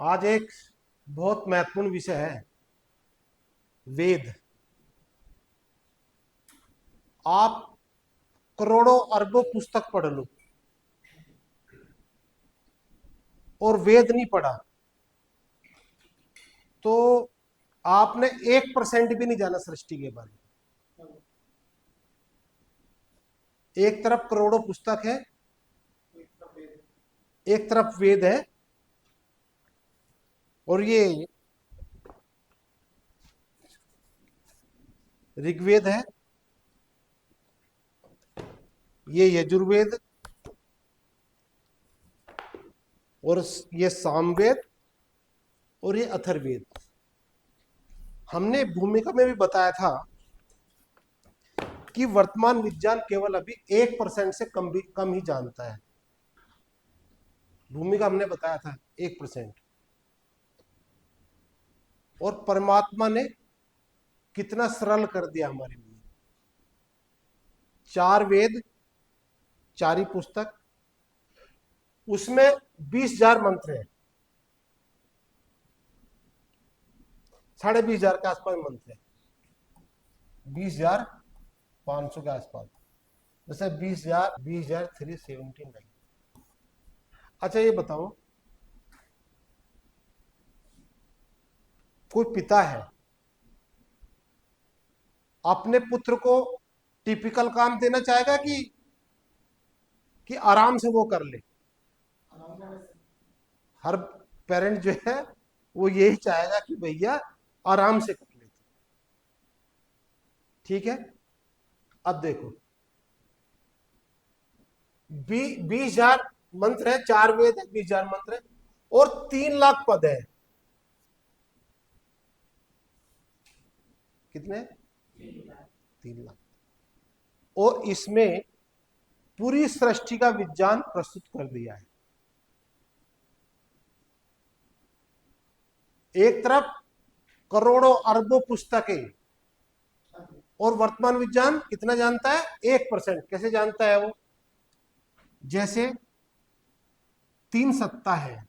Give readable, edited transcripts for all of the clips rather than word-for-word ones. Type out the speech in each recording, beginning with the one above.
आज एक बहुत महत्वपूर्ण विषय है, वेद। आप करोड़ों अरबों पुस्तक पढ़ लो और वेद नहीं पढ़ा तो आपने 1% भी नहीं जाना सृष्टि के बारे में। एक तरफ करोड़ों पुस्तक है, एक तरफ वेद है, और ये ऋग्वेद है, ये यजुर्वेद, और ये सामवेद, और ये अथर्ववेद। हमने भूमिका में भी बताया था कि वर्तमान विज्ञान केवल अभी 1% से कम ही जानता है। भूमिका हमने बताया था 1%। और परमात्मा ने कितना सरल कर दिया हमारे लिए। 4 वेद, 4 ही पुस्तक, उसमें 20,000 मंत्र है, 20,500 के आसपास मंत्र है, 20,500 के आसपास। जैसे 20,379। अच्छा ये बताओ, कोई पिता है, अपने पुत्र को टिपिकल काम देना चाहेगा कि आराम से वो कर ले? हर पेरेंट जो है वो यही चाहेगा कि भैया आराम से कर ले। ठीक है, अब देखो, 20,000 मंत्र है, 4 वेद है, 20,000 मंत्र है, और 3 लाख पद है। कितने? 3 लाख। और इसमें पूरी सृष्टि का विज्ञान प्रस्तुत कर दिया है। एक तरफ करोड़ों अरबों पुस्तकें, और वर्तमान विज्ञान कितना जानता है? 1%। कैसे जानता है वो? जैसे 3 सत्ता है,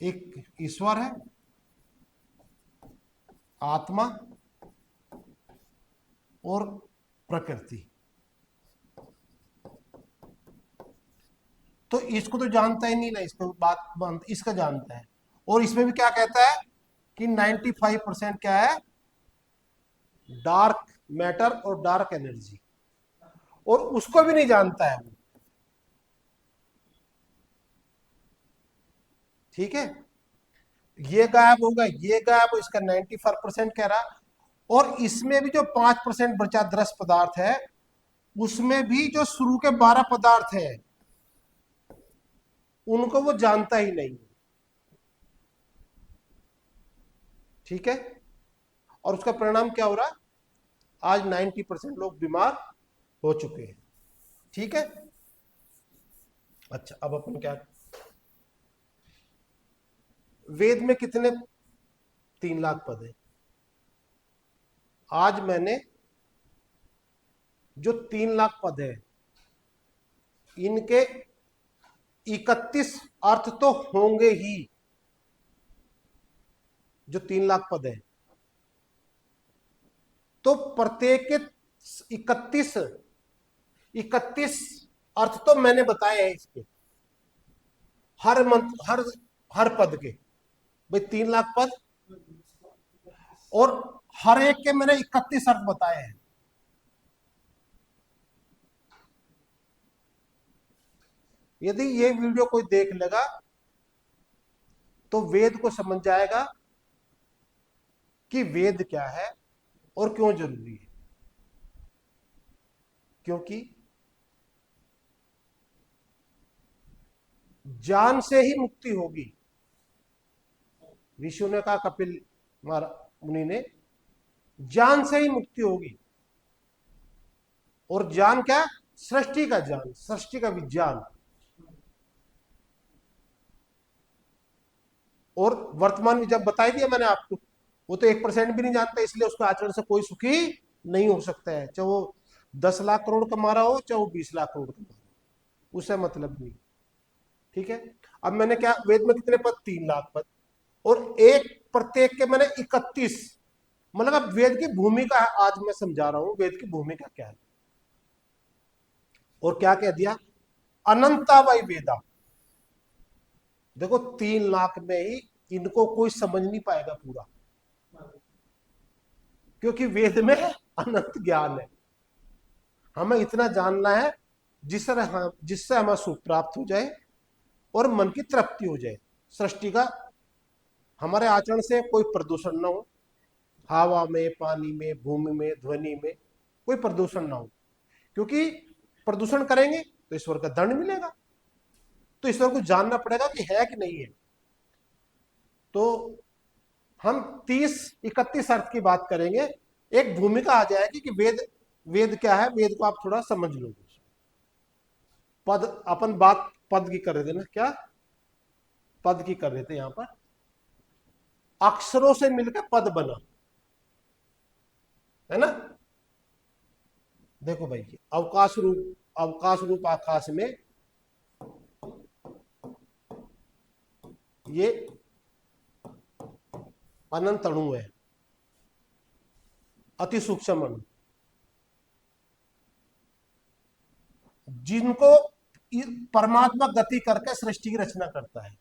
एक ईश्वर है, आत्मा, और प्रकृति। तो इसको तो जानता ही नहीं ना, इसको बात इसका जानता है। और इसमें भी क्या कहता है कि 95% क्या है? डार्क मैटर और डार्क एनर्जी। और उसको भी नहीं जानता है वो। ठीक है, ये गायब होगा, ये गायब, इसका 95% कह रहा। और इसमें भी जो 5% बचा दृश्य पदार्थ है, उसमें भी जो शुरू के 12 पदार्थ है उनको वो जानता ही नहीं। ठीक है, और उसका परिणाम क्या हो रहा? आज 90% लोग बीमार हो चुके हैं। ठीक है, अच्छा अब अपन क्या, वेद में कितने? 3 लाख पद है। आज मैंने जो 3 लाख पद है, इनके 31 अर्थ तो होंगे ही। जो 3 लाख पद है, तो प्रत्येक के 31 31 अर्थ तो मैंने बताए हैं इसके, हर मंत्र, हर पद के। भाई 3 लाख पद, और हर एक के मैंने 31 अर्थ बताए हैं। यदि ये वीडियो कोई देख लेगा तो वेद को समझ जाएगा कि वेद क्या है और क्यों जरूरी है। क्योंकि जान से ही मुक्ति होगी। ऋषियों ने कहा, कपिल मुनि ने, ज्ञान से ही मुक्ति होगी। और ज्ञान क्या? सृष्टि का ज्ञान, सृष्टि का विज्ञान। और वर्तमान में जब बताई दिया मैंने आपको, वो तो 1% भी नहीं जानता, इसलिए उसके आचरण से कोई सुखी नहीं हो सकता है, चाहे वो 10 लाख करोड़ कमा रहा हो, चाहे वो 20 लाख करोड़ कमा रहा हो, उससे मतलब नहीं। ठीक है। अब मैंने क्या, वेद में कितने पद, 3 लाख पद, और एक प्रत्येक के मैंने 31, मतलब अब वेद की भूमिका है, आज मैं समझा रहा हूं वेद की भूमिका क्या है। और क्या कह दिया, अनंता वही वेदा। देखो 3 लाख में ही इनको कोई समझ नहीं पाएगा पूरा, क्योंकि वेद में अनंत ज्ञान है। हमें इतना जानना है जिससे हमें सुख प्राप्त हो जाए और मन की तृप्ति हो जाए। सृष्टि का, हमारे आचरण से कोई प्रदूषण ना हो, हवा में, पानी में, भूमि में, ध्वनि में कोई प्रदूषण ना हो, क्योंकि प्रदूषण करेंगे तो ईश्वर का दंड मिलेगा। तो ईश्वर को जानना पड़ेगा कि है कि नहीं है। तो हम 30-31 अर्थ की बात करेंगे, एक भूमिका आ जाएगी कि वेद, वेद क्या है, वेद को आप थोड़ा समझ लो। पद, अपन बात पद की कर रहे थे ना, क्या पद की कर रहे थे, यहां पर अक्षरों से मिलकर पद बना, है ना। देखो भाई, अवकाश रूप आकाश में ये अनंत अणु है, अति सूक्ष्म अणु, जिनको परमात्मा गति करके सृष्टि की रचना करता है।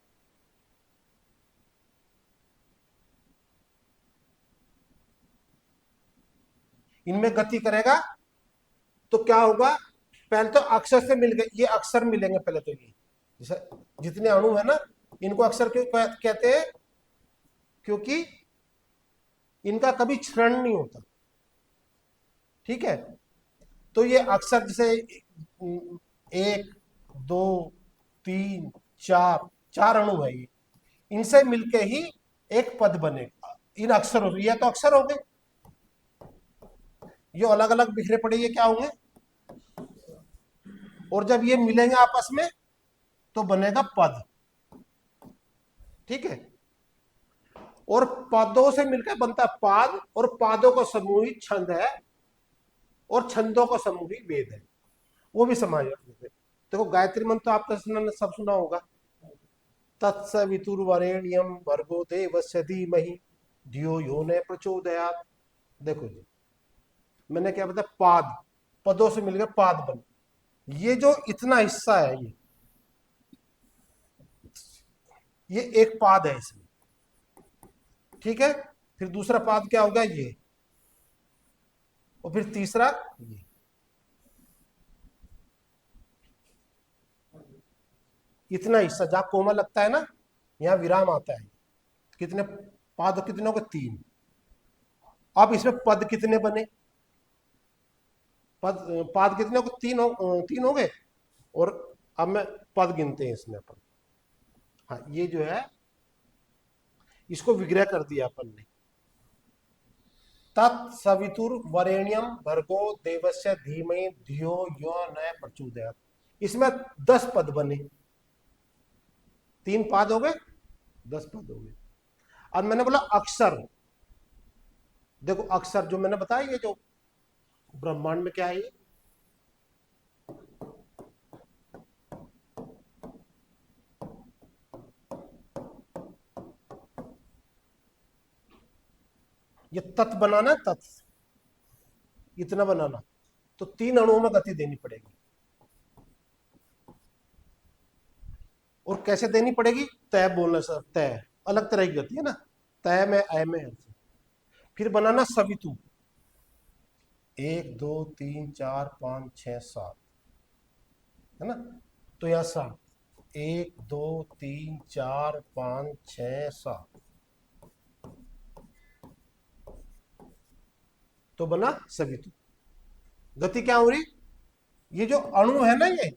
इनमें गति करेगा तो क्या होगा, पहले तो अक्षर से मिल गए, ये अक्षर मिलेंगे पहले तो, ये जैसे जितने अणु है ना, इनको अक्षर क्यों कहते हैं, क्योंकि इनका कभी क्षरण नहीं होता। ठीक है। तो ये अक्षर जैसे 1, 2, 3, 4, 4 अणु है ये, इनसे मिलके ही एक पद बनेगा। इन अक्षरों से, ये तो अक्षर हो गए, ये अलग अलग बिखरे पड़े, ये क्या होंगे, और जब ये मिलेंगे आपस में तो बनेगा पद। ठीक है। और पदों से मिलकर बनता पाद, और पादों का समूह ही छंद है, और छंदों का समूह ही वेद है। वो भी समाज है। देखो गायत्री मंत्र तो आपने सब सुना होगा, तत्सवितुर्वरेण्यम भर्गो देवस्य धीमहि धियो यो न प्रचोदयात्। देखो जी, मैंने क्या बताया, पाद, पदों से मिलकर पाद बन, ये जो इतना हिस्सा है, ये एक पाद है इसमें। ठीक है। फिर दूसरा पाद क्या होगा, ये, और फिर तीसरा ये। इतना हिस्सा जहां कोमा लगता है ना, यहां विराम आता है। कितने पाद, कितने हो गए, 3। अब इसमें पद कितने बने, पद पाद कितने हो गए, 3 हो गए। और अब मैं पद गिनते हैं इसमें अपन। हाँ, ये जो है इसको विग्रह कर दिया अपन ने, तत्सवितुर्वरेण्यम भर्गो देवस्य धीमहि धियो यो न प्रचोदयात्। इसमें 10 पद बने, 3 पाद हो गए, 10 पद हो गए। अब मैंने बोला अक्षर, देखो अक्षर जो मैंने बताया, ये जो ब्रह्मांड में क्या है, ये तत् बनाना है, तत् इतना बनाना, तो 3 अणुओं में गति देनी पड़ेगी। और कैसे देनी पड़ेगी, तय बोलने से, तय अलग तरह की गति है ना, तय में अय में है। फिर बनाना सवितु, 1, 2, 3, 4, 5, 6, 7, है ना। तो यहां 7, 1, 2, 3, 4, 5, 6, 7, तो बना सवितु। गति क्या हो रही, ये जो अणु है ना, ये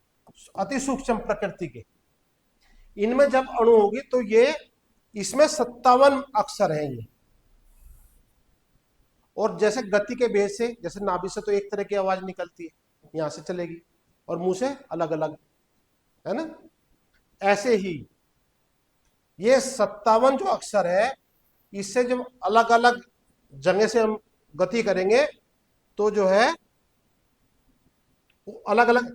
अति सूक्ष्म प्रकृति के, इनमें जब अणु होगी तो ये, इसमें 57 अक्षर हैं ये। और जैसे गति के भेद से, जैसे नाभि से तो एक तरह की आवाज निकलती है, यहां से चलेगी, और मुंह से अलग अलग, है ना। ऐसे ही ये 57 जो अक्षर है, इससे जब अलग अलग जगह से हम गति करेंगे तो जो है वो अलग अलग,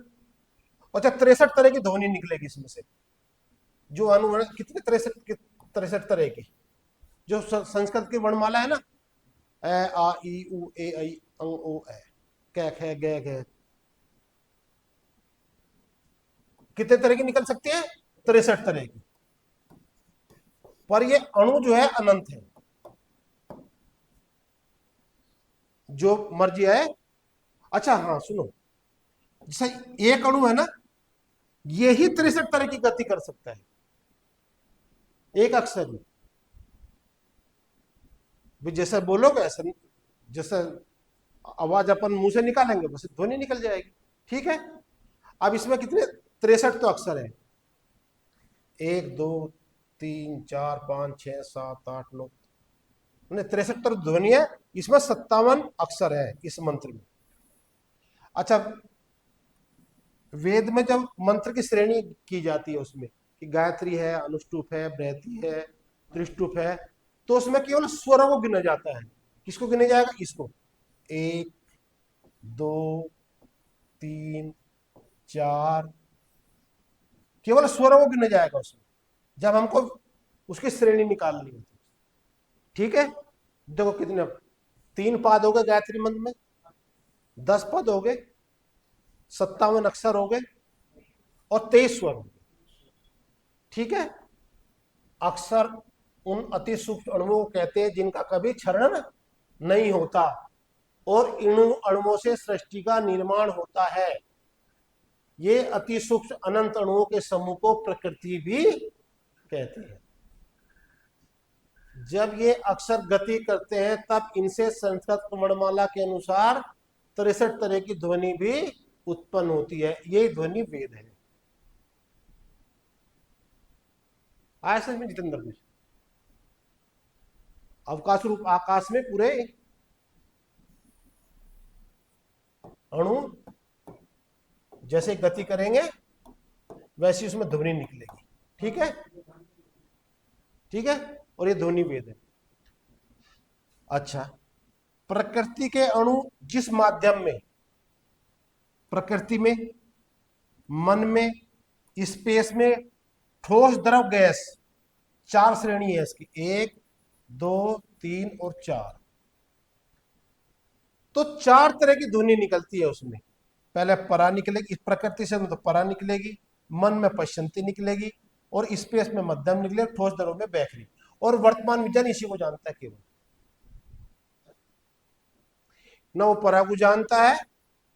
अच्छा 63 तरह की ध्वनि निकलेगी इसमें से। जो अणु है कितने 63 तरह की, जो संस्कृत की वर्णमाला है ना, ए आ ई उ ए ऐ अंग ओ ए कै ख ग घ, कितने तरह की निकल सकती है? 63 तरह की। पर ये अणु जो है अनंत है, जो मर्जी है। अच्छा हाँ सुनो, जैसे एक अणु है ना, ये ही 63 तरह की गति कर सकता है, एक अक्षर में भी। जैसे बोलोगे ऐसे, जैसे आवाज अपन मुंह से निकालेंगे बस ध्वनि निकल जाएगी, ठीक है। अब इसमें कितने 63 तो अक्षर है, 1 2 3 4 5 6 7 8 9, 63 तो ध्वनि है। इसमें 57 अक्षर है इस मंत्र में। अच्छा, वेद में जब मंत्र की श्रेणी की जाती है उसमें कि गायत्री है, अनुष्टुप है, बृहति है, त्रिष्टुप है, तो उसमें केवल स्वरों को गिना जाता है। किसको गिना जाएगा? इसको 1 2 3 4, केवल स्वरों को गिना जाएगा उसमें, जब हमको उसकी श्रेणी निकालनी होती है, ठीक है। देखो कितने 3 पाद हो गए गायत्री मंत्र में, 10 पद हो गए, 57 अक्षर हो गए और 23 स्वर हो गए, ठीक है। अक्षर उन अति सूक्ष्म अणुओं को कहते हैं जिनका कभी क्षरण नहीं होता और इन अणुओं से सृष्टि का निर्माण होता है। ये अति सूक्ष्म अनंत अणुओं के समूह को प्रकृति भी कहते हैं। जब ये अक्षर गति करते हैं तब इनसे संस्कृत वर्णमाला के अनुसार 63 तरह की ध्वनि भी उत्पन्न होती है। यही ध्वनि वेद है। आया समझ में जितेंद्र जी? अवकाश रूप आकाश में पूरे अणु जैसे गति करेंगे वैसी उसमें ध्वनि निकलेगी, ठीक है, ठीक है। और ये ध्वनि वेद है। अच्छा, प्रकृति के अणु जिस माध्यम में, प्रकृति में, मन में, स्पेस में, ठोस, द्रव, गैस, 4 श्रेणी है इसकी, 1 2 3 और 4। तो 4 तरह की ध्वनि निकलती है उसमें। पहले परा निकलेगी, इस प्रकृति से तो परा निकलेगी, मन में पश्चंती निकलेगी और स्पेस में मध्यम निकले, ठोस द्रव में बैखरी। और वर्तमान विज्ञान इसी को जानता है केवल, न वो परा को जानता है,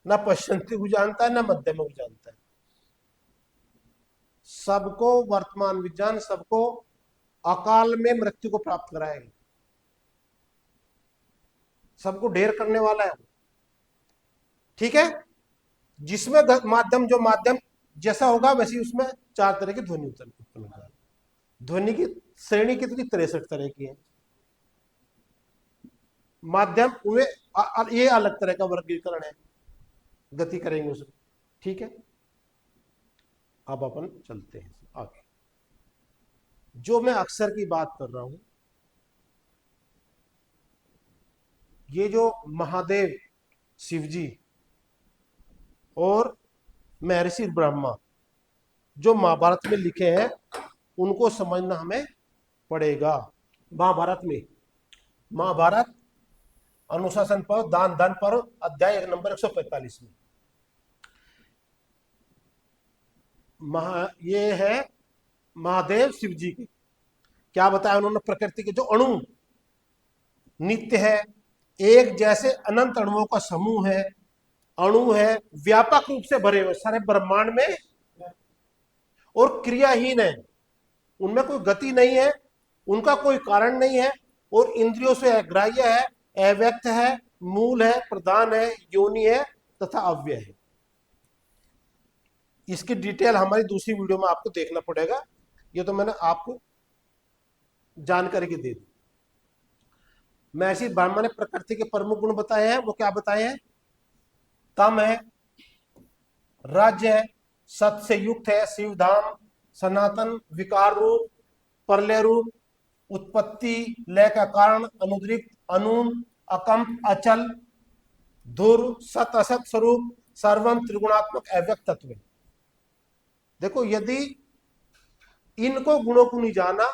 न पश्चंती को जानता है, न मध्यम को जानता है। सबको वर्तमान विज्ञान सबको अकाल में मृत्यु को प्राप्त कराएगा, सबको ढेर करने वाला है, ठीक है। जिसमें माध्यम, जो माध्यम जैसा होगा वैसी उसमें 4 तरह की ध्वनि उत्पन्न होगी। ध्वनि की श्रेणी कितनी? 63 तरह की है। माध्यम उन्हें ये अलग तरह का वर्गीकरण है, गति करेंगे उसमें, ठीक है। अब अपन चलते हैं आगे। जो मैं अक्षर की बात कर रहा हूं, ये जो महादेव शिव जी और महर्षि ब्रह्मा जो महाभारत में लिखे हैं उनको समझना हमें पड़ेगा। महाभारत में, महाभारत अनुशासन पर्व, दान धर्म पर्व, अध्याय नंबर 145 में ये है महादेव शिव जी के। क्या बताया उन्होंने? प्रकृति के जो अणु नित्य है, एक जैसे अनंत अणुओं का समूह है, अणु है, व्यापक रूप से भरे हुए सारे ब्रह्मांड में और क्रियाहीन है, उनमें कोई गति नहीं है, उनका कोई कारण नहीं है और इंद्रियों से अग्राह्य है, अव्यक्त है, मूल है, प्रधान है, योनि है तथा अव्यय है। इसकी डिटेल हमारी दूसरी वीडियो में आपको देखना पड़ेगा, ये तो मैंने आपको जानकारी की दे दी। महर्षि ब्रह्मा ने प्रकृति के प्रमुख गुण बताए हैं। वो क्या बताए हैं? तम है, राज्य है, सत से युक्त है, शिवधाम, सनातन, विकार रूप, प्रलय रूप, उत्पत्ति, लय का कारण, अनुद्रिक्त, अनून, अकंप, अचल, धुर, सत असत स्वरूप, सर्वम, त्रिगुणात्मक, अव्यक्त तत्व। देखो, यदि इनको गुणों को नहीं जाना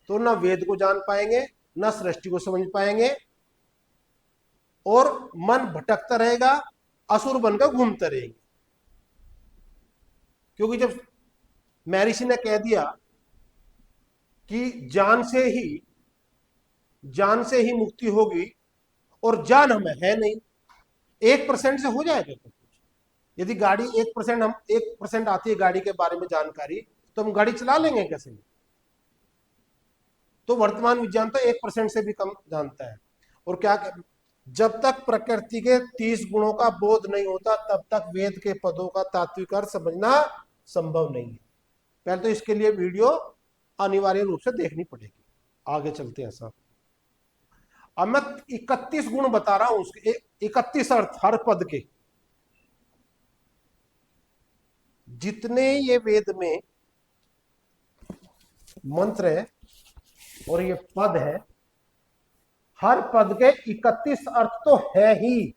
तो ना वेद को जान पाएंगे, ना सृष्टि को समझ पाएंगे, और मन भटकता रहेगा, असुर बनकर घूमते रहेंगे। क्योंकि जब महर्षि ने कह दिया कि जान से ही मुक्ति होगी, और जान हमें है नहीं, 1% से हो जाएगा कुछ? यदि गाड़ी 1% हम 1% आती है गाड़ी के बारे में जानकारी, तो हम गाड़ी चला लेंगे कैसे? तो वर्तमान विज्ञान तो 1% से भी कम जानता है। और क्या, जब तक प्रकृति के 30 गुणों का बोध नहीं होता तब तक वेद के पदों का तात्विक अर्थ समझना संभव नहीं है। पहले तो इसके लिए वीडियो अनिवार्य रूप से देखनी पड़ेगी। आगे चलते हैं साहब। अब मैं 31 गुण बता रहा हूं, उसके 31 अर्थ हर पद के। जितने ये वेद में मंत्र है और ये पद है, हर पद के 31 अर्थ तो है ही।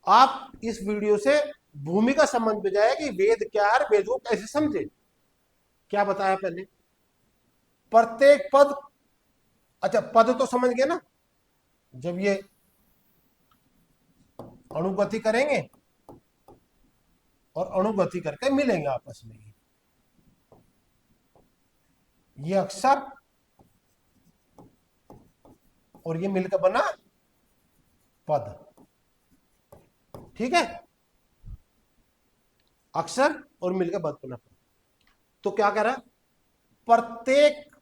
आप इस वीडियो से भूमिका समझ में जाए कि वेद क्या है, वेद को कैसे समझे। क्या बताया पहले? प्रत्येक पद, अच्छा पद तो समझ गए ना, जब ये अणुगति करेंगे और अणुगति करके मिलेंगे आपस में, ये अक्षर और ये मिलकर बना पद। ठीक है, अक्षर और मिलकर पद बना पद। तो क्या कह रहा है? प्रत्येक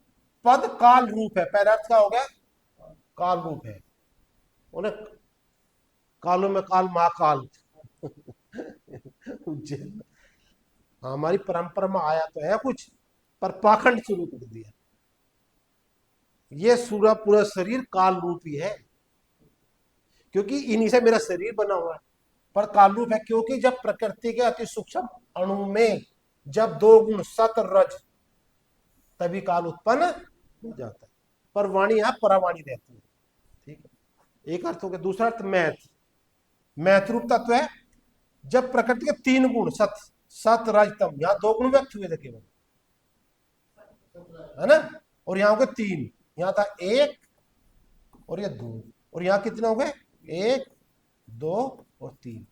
पद काल रूप है। पहला अर्थ क्या हो गया? काल रूप है। उन्हें कालों में काल, महाकाल उज्जैन। हमारी परंपरा में आया तो है कुछ, पर पाखंड शुरू कर दिया। ये पूरा शरीर काल रूप ही है, क्योंकि इन्हीं से मेरा शरीर बना हुआ है। पर काल रूप है क्योंकि जब प्रकृति के अति सूक्ष्म अणु में जब 2 गुण सत रज, तभी काल उत्पन्न हो जाता है। पर वाणी यहां परावाणी रहती है। ठीक है, एक अर्थ हो गया। दूसरा अर्थ मैथ रूप तत्व है। जब प्रकृति के 3 गुण सत रज तम, यहां 2 गुण व्यक्त हुए थे केवल, है ना, और यहां हो गए 3। यहां था 1 और ये 2, और यहां कितने हो गए? 1 2 और 3।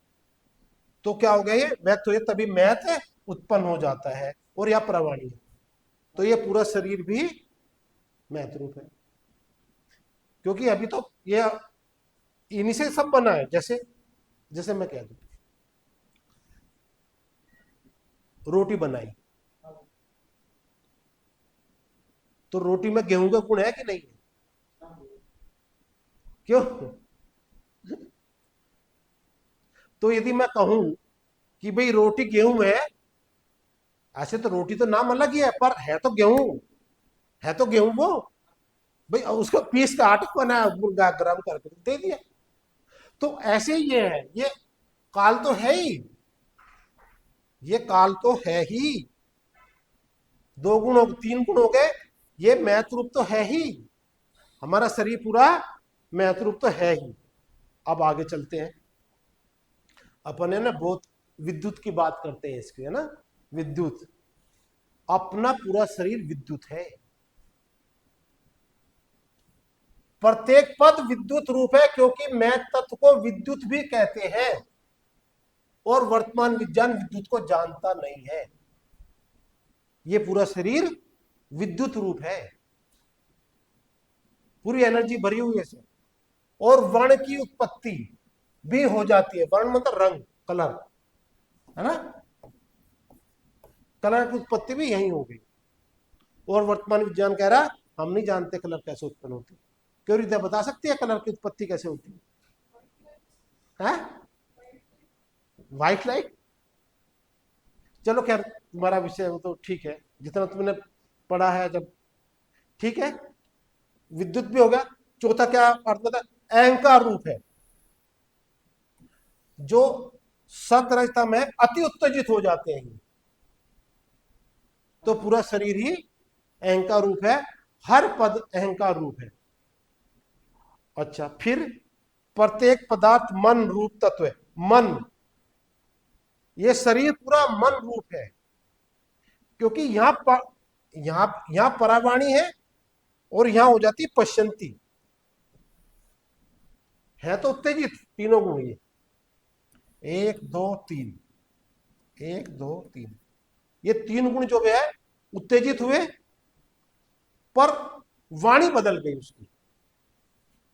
तो क्या हो गया? ये व्यक्त हुए, तभी मैथ उत्पन्न हो जाता है, और यह प्रवाणी है। तो ये पूरा शरीर भी मैथ रूप है, क्योंकि अभी तो ये इन्हीं से सब बना है। जैसे जैसे मैं कह दूं, रोटी बनाई, तो रोटी में गेहूं का गुण है कि नहीं है? क्यों? तो यदि मैं कहूं कि भाई रोटी गेहूं है, ऐसे तो रोटी तो नाम अलग ही है, पर है तो गेहूं, है तो गेहूं वो। भाई उसको पीस का आटा बनाया, गरम करके दे दिया। तो ऐसे ये है, ये काल तो है ही, ये काल तो है ही। 2 गुण हो, 3 गुण हो गए, ये मैथ रूप तो है ही। हमारा शरीर पूरा मैथ रूप तो है ही। अब आगे चलते हैं। अपन है ना बहुत विद्युत की बात करते हैं इसकी, है ना, विद्युत। अपना पूरा शरीर विद्युत है। प्रत्येक पद विद्युत रूप है, क्योंकि मैथ तत्व को विद्युत भी कहते हैं, और वर्तमान विज्ञान विद्युत को जानता नहीं है। ये पूरा शरीर विद्युत रूप है, पूरी एनर्जी भरी हुई है इसमें। और वर्ण की उत्पत्ति भी हो जाती है। वर्ण मतलब रंग, कलर, है ना, कलर की उत्पत्ति भी यही हो गई। और वर्तमान विज्ञान कह रहा हम नहीं जानते कलर कैसे उत्पन्न होती। क्यों रिद्या बता सकती है कलर की उत्पत्ति कैसे होती है? White light. चलो खैर, तुम्हारा विषय वो तो ठीक है, जितना तुमने पढ़ा है जब, ठीक है। विद्युत भी हो गया। चौथा क्या अर्थ बता? अहंकार रूप है। जो सतरजता में अति उत्तेजित हो जाते हैं, तो पूरा शरीर ही अहंकार रूप है। हर पद अहंकार रूप है। अच्छा, फिर प्रत्येक पदार्थ मन रूप तत्व है। मन ये शरीर पूरा मन रूप है, क्योंकि यहां परावाणी है और यहां हो जाती पश्यंती, है तो उत्तेजित तीनों गुण ये, एक दो तीन, एक दो तीन, ये तीन गुण जो है उत्तेजित हुए, पर वाणी बदल गई उसकी,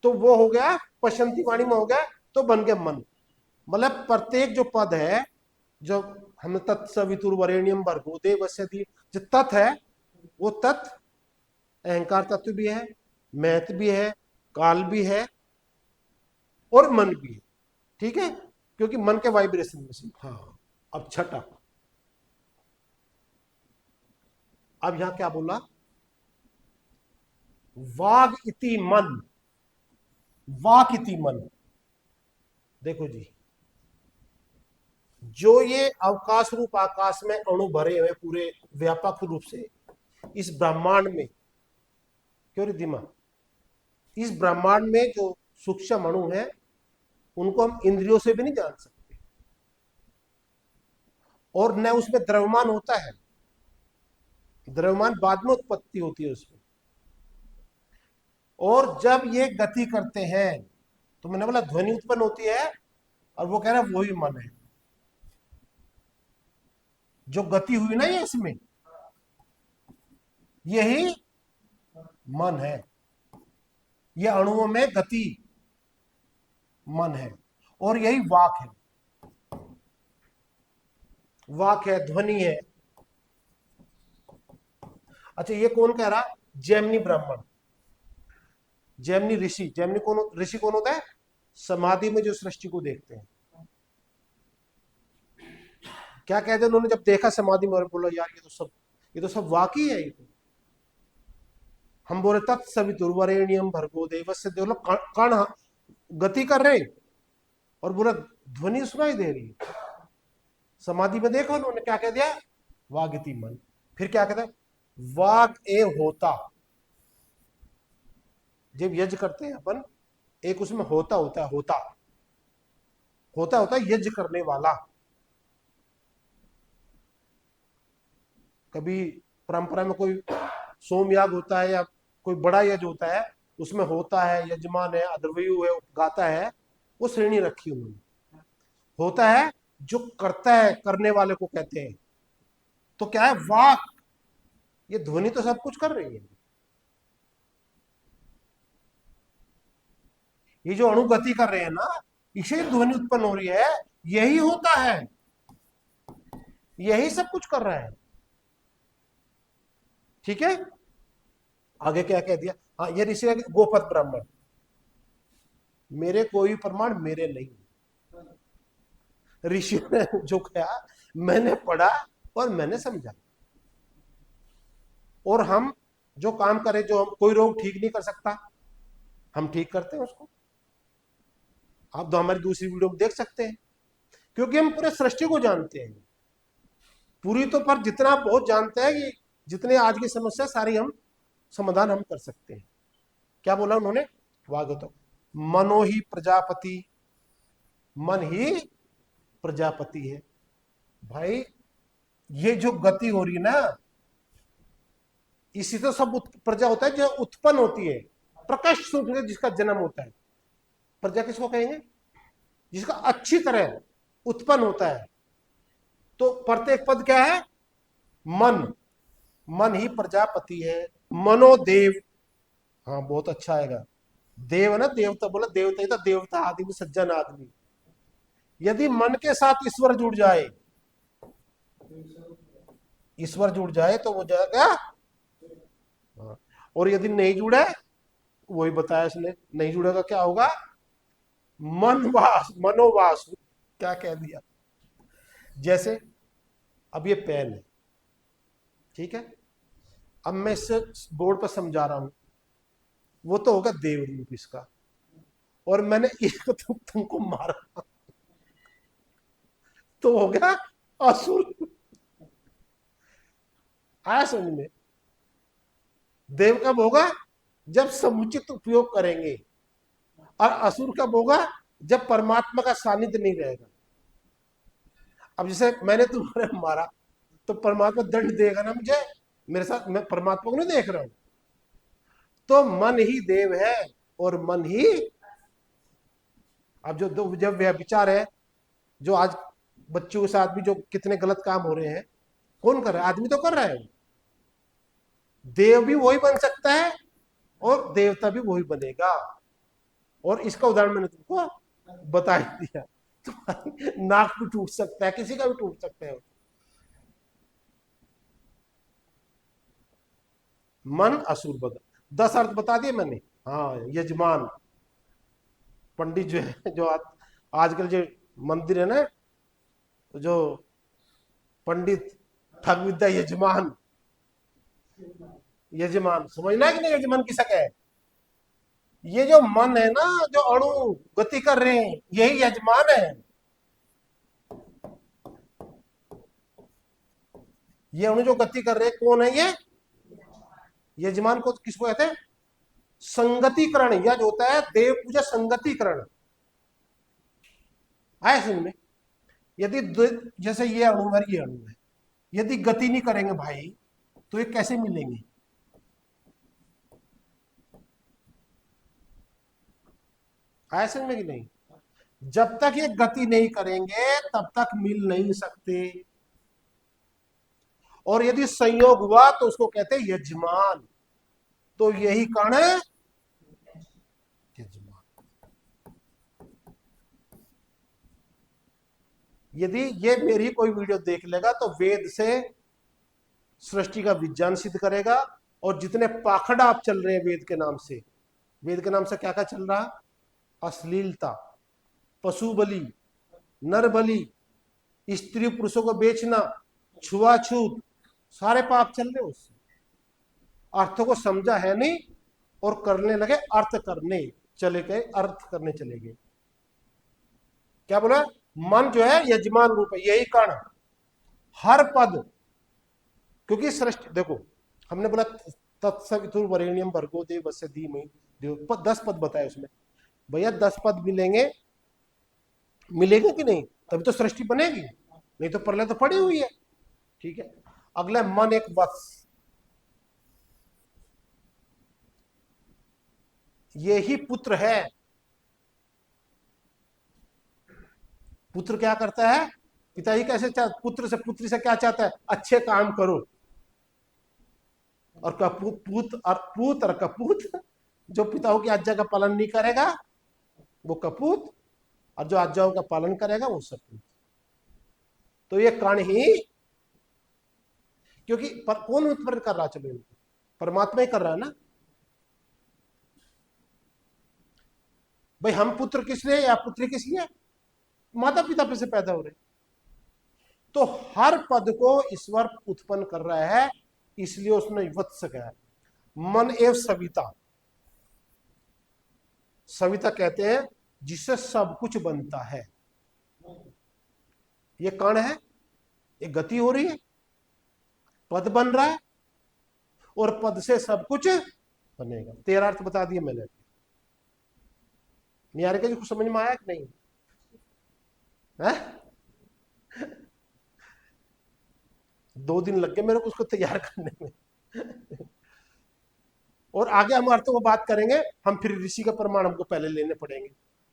तो वो हो गया पश्यंती वाणी में हो गया, तो बन गया मन। मतलब प्रत्येक जो पद है, जो हम तत्सवितुर्वरेण्यम भर्गो देवस्य धी, जो तत् है वो तत् अहंकार तत्व भी है, महत भी है, काल भी है और मन भी है। ठीक है, क्योंकि मन के वाइब्रेशन में से। हाँ, अब छठा, अब यहां क्या बोला, वाग इति मन, वाक इति मन। देखो जी, जो ये अवकाश रूप आकाश में अणु भरे हुए पूरे व्यापक रूप से इस ब्रह्मांड में, क्यों रिद्धिमा, इस ब्रह्मांड में जो सूक्ष्म अणु है उनको हम इंद्रियों से भी नहीं जान सकते, और न उसमें द्रव्यमान होता है, द्रव्यमान बाद में उत्पत्ति होती है उसमें। और जब ये गति करते हैं तो मैंने बोला ध्वनि उत्पन्न होती है, और वो कह रहा है वही मन है, जो गति हुई ना ये इसमें, यही मन है, ये अणुओं में गति मन है, और यही वाक है, वाक है, ध्वनि है। अच्छा, ये कौन कह रहा, जैमिनी ब्राह्मण, जैमिनी ऋषि, जैमिनी कौन, ऋषि कौन होता है, समाधि में जो सृष्टि को देखते हैं। क्या कहते हैं उन्होंने, जब देखा समाधि में और बोला यार ये तो सब वाकई है, ये तो हम बोले तत्सवितुर्वरेण्यम भर्गो देवस्य देव, कण गति कर रहे, और बोला ध्वनि सुनाई दे रही है। समाधि में देखा उन्होंने क्या कह दिया, वागिति मन। फिर क्या कहता है, वाग ए होता, जब यज्ञ करते हैं अपन, एक उसमें होता होता है, होता होता होता है यज्ञ करने वाला। कभी परंपरा में कोई सोमयाग होता है या कोई बड़ा यज्ञ होता है, उसमें होता है, यजमान है, अद्रवयु है, गाता है, वो श्रेणी रखी उन्होंने। होता है जो करता है, करने वाले को कहते हैं। तो क्या है, वाक, ये ध्वनि तो सब कुछ कर रही है, ये जो अणुगति कर रहे हैं ना, इसे ध्वनि उत्पन्न हो रही है, यही होता है, यही सब कुछ कर रहा है। ठीक है, आगे क्या कह दिया, हाँ ये ऋषि गोपत ब्राह्मण, मेरे कोई प्रमाण मेरे नहीं, ऋषि ने जो कहा मैंने पढ़ा और मैंने समझा। और हम जो काम करें, जो हम कोई रोग ठीक नहीं कर सकता, हम ठीक करते हैं उसको। आप तो हमारी दूसरी वीडियो में देख सकते हैं, क्योंकि हम पूरे सृष्टि को जानते हैं, पूरी तो पर जितना बहुत जानते हैं कि जितने आज की समस्या सारी हम समाधान हम कर सकते हैं। क्या बोला उन्होंने, वागतो मनो ही प्रजापति, मन ही प्रजापति है। भाई ये जो गति हो रही है ना, इसी तो सब प्रजा होता है जो उत्पन्न होती है, प्रकाश स्वरूप से जिसका जन्म होता है। प्रजा किसको कहेंगे, जिसका अच्छी तरह उत्पन्न होता है। तो प्रत्येक पद क्या है, मन, मन ही प्रजापति है। मनोदेव, हाँ बहुत अच्छा आएगा, देव ना देवता, बोला देवता ही था, देवता आदमी, सज्जन आदमी। यदि मन के साथ ईश्वर जुड़ जाए, ईश्वर जुड़ जाए तो वो जाएगा। हाँ। और यदि नहीं जुड़े, वही बताया इसने, नहीं जुड़ेगा क्या होगा, मनवास, मनोवास। क्या कह दिया, जैसे अब ये पेन है, ठीक है, अब मैं इससे बोर्ड पर समझा रहा हूं, वो तो होगा देव रूप इसका, और मैंने एक तुमको मारा तो हो गया असुर। आया समझ में, देव कब होगा, जब समुचित उपयोग करेंगे, और असुर कब होगा, जब परमात्मा का सानिध्य नहीं रहेगा। अब जैसे मैंने तुम्हारे मारा तो परमात्मा दंड देगा ना मुझे, मेरे साथ, मैं परमात्मा को नहीं देख रहा हूं। तो मन ही देव है और मन ही, अब जो दो जब वह विचार है, जो आज बच्चों के साथ भी जो कितने गलत काम हो रहे हैं, कौन कर रहा है? आदमी तो कर रहा है। देव भी वही बन सकता है और देवता भी वही बनेगा। और इसका उदाहरण मैंने तुमको बता ही दिया। तुम्हारी नाक भी टूट सकता है, किसी का भी टूट सकता है। मन असुर बदल, 10 अर्थ बता दिए मैंने। हाँ, यजमान, पंडित जो है, जो आजकल जो मंदिर है ना, जो पंडित ठग विद्या यजमान, यजमान समझना है कि नहीं, यजमान किसका है? ये जो मन है ना, जो अणु गति कर रहे हैं, यही यजमान है। ये अणु जो गति कर रहे हैं, कौन है ये? यजमान को किसको कहते हैं? संगतिकरण, यह जो होता है देव पूजा संगतिकरण। आए समझ में? यदि जैसे ये अणु है, ये अणु है, यदि गति नहीं करेंगे भाई, तो ये कैसे मिलेंगे? आए समझ में कि नहीं? जब तक ये गति नहीं करेंगे तब तक मिल नहीं सकते। और यदि संयोग हुआ तो उसको कहते हैं यजमान। तो यही कण है यजमान। यदि ये मेरी कोई वीडियो देख लेगा तो वेद से सृष्टि का विज्ञान सिद्ध करेगा। और जितने पाखंड आप चल रहे हैं वेद के नाम से, वेद के नाम से क्या क्या चल रहा? अश्लीलता, पशु बलि, नर बलि, स्त्री पुरुषों को बेचना, छुआछूत, सारे पाप चल रहे उससे। अर्थों को समझा है नहीं और करने लगे अर्थ करने चले गए, अर्थ करने चले गए। क्या बोला? मन जो है यजमान रूप है, यही कारण हर पद, क्योंकि सृष्टि देखो, हमने बोला तत्सवितुर्वरेण्यम भर्गो देवस्य धीमहि देव, 10 पद बताए उसमें। भैया 10 पद मिलेंगे, मिलेंगे कि नहीं? तभी तो सृष्टि बनेगी, नहीं तो प्रलय तो पड़ी हुई है। ठीक है, अगला मन एक वत्स, ये ही पुत्र है। पुत्र क्या करता है? पिताजी कैसे पुत्र से, पुत्री से क्या चाहता है? अच्छे काम करो। और कपूत, पूत और पूत और कपूत, जो पिताओं की आज्ञा का पालन नहीं करेगा वो कपूत, और जो आज्ञाओं का पालन करेगा वो सपूत। तो ये कण ही, क्योंकि कौन उत्पन्न कर रहा? चलो, परमात्मा ही कर रहा है ना। भाई हम पुत्र किस लिए या पुत्री किस लिए? माता पिता पे से पैदा हो रहे। तो हर पद को ईश्वर उत्पन्न कर रहा है, इसलिए उसने वत्स कहा। मन एवं सविता, सविता कहते हैं जिससे सब कुछ बनता है। ये कण है, ये गति हो रही है, पद बन रहा है, और पद से सब कुछ बनेगा। 13 अर्थ बता दिए मैंने। नहीं आ रहा? कुछ समझ में आया कि नहीं है? 2 दिन लग गए मेरे को उसको तैयार करने में। और आगे हम अर्थों को बात करेंगे, हम फिर ऋषि का प्रमाण हमको पहले लेने पड़ेंगे।